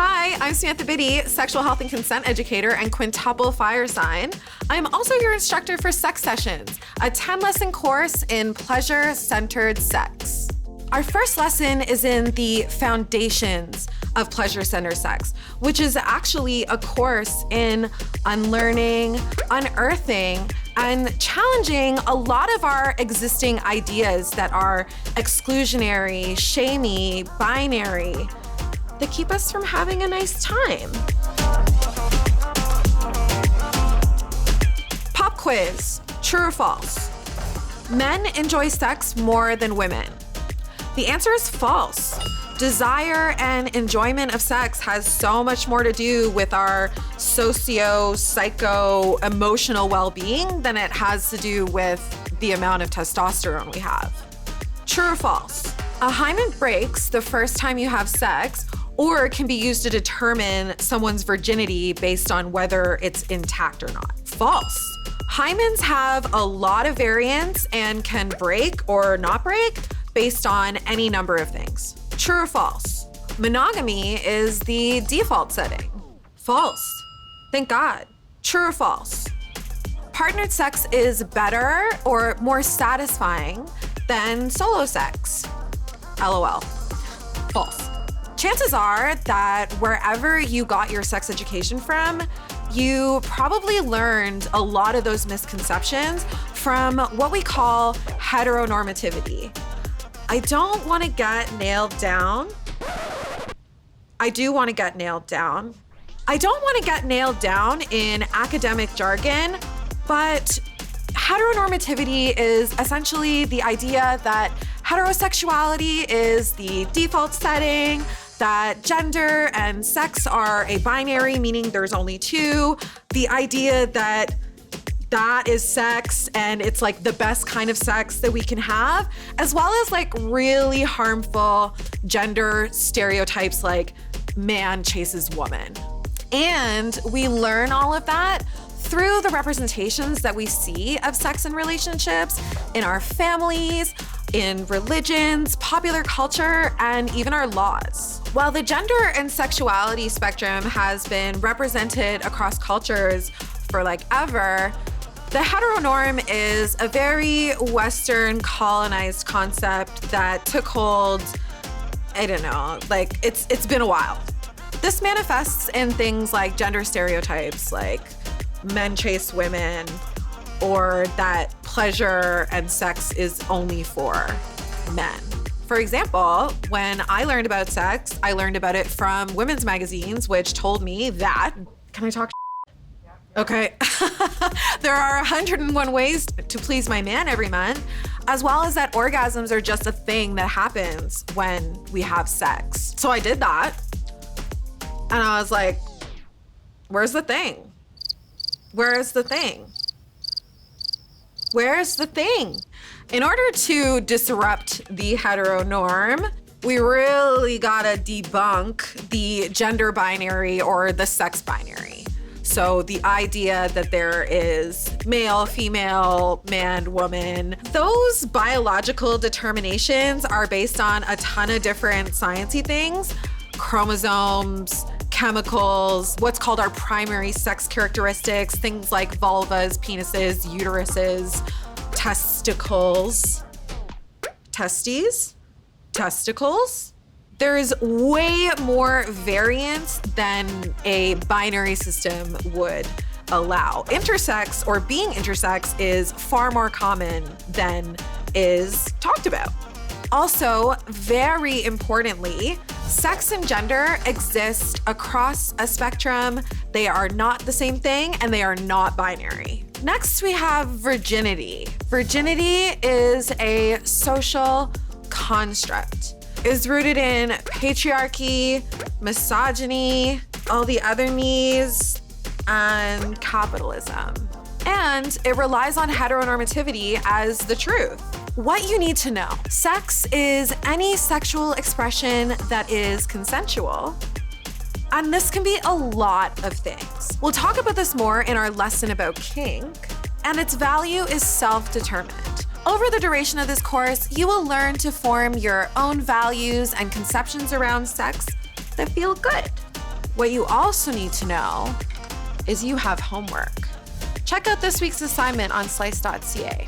Hi, I'm Samantha Biddy, sexual health and consent educator and quintuple fire sign. I'm also your instructor for Sex Sessions, a 10-lesson course in pleasure-centered sex. Our first lesson is in the foundations of pleasure-centered sex, which is actually a course in unlearning, unearthing, and challenging a lot of our existing ideas that are exclusionary, shamey, binary, that keep us from having a nice time. Pop quiz, true or false? Men enjoy sex more than women. The answer is false. Desire and enjoyment of sex has so much more to do with our psycho-emotional well-being than it has to do with the amount of testosterone we have. True or false? A hymen breaks the first time you have sex, or can be used to determine someone's virginity based on whether it's intact or not. False. Hymens have a lot of variance and can break or not break based on any number of things. True or false? Monogamy is the default setting. False. Thank God. True or false? Partnered sex is better or more satisfying than solo sex. LOL. False. Chances are that wherever you got your sex education from, you probably learned a lot of those misconceptions from what we call heteronormativity. I don't want to get nailed down. I do want to get nailed down. I don't want to get nailed down in academic jargon, but heteronormativity is essentially the idea that heterosexuality is the default setting, that gender and sex are a binary, meaning there's only two, the idea that that is sex and it's like the best kind of sex that we can have, as well as like really harmful gender stereotypes like man chases woman. And we learn all of that through the representations that we see of sex and relationships in our families, in religions, popular culture, and even our laws. While the gender and sexuality spectrum has been represented across cultures for like ever, the heteronorm is a very Western colonized concept that took hold, I don't know, like it's been a while. This manifests in things like gender stereotypes, like men chase women, or that pleasure and sex is only for men. For example, when I learned about sex, I learned about it from women's magazines, which told me that, can I talk? Okay. There are 101 ways to please my man every month, as well as that orgasms are just a thing that happens when we have sex. So I did that. And I was like, where's the thing? Where is the thing? Where's the thing? In order to disrupt the heteronorm, we really gotta debunk the gender binary or the sex binary. So the idea that there is male, female, man, woman, those biological determinations are based on a ton of different sciencey things, chromosomes, chemicals, what's called our primary sex characteristics, things like vulvas, penises, uteruses, testicles, testicles. There's way more variance than a binary system would allow. Intersex or being intersex is far more common than is talked about. Also, very importantly, sex and gender exist across a spectrum. They are not the same thing and they are not binary. Next, we have virginity. Virginity is a social construct. It's rooted in patriarchy, misogyny, all the other me's, and capitalism. And it relies on heteronormativity as the truth. What you need to know: sex is any sexual expression that is consensual. And this can be a lot of things. We'll talk about this more in our lesson about kink, and its value is self-determined. Over the duration of this course, you will learn to form your own values and conceptions around sex that feel good. What you also need to know is you have homework. Check out this week's assignment on slice.ca.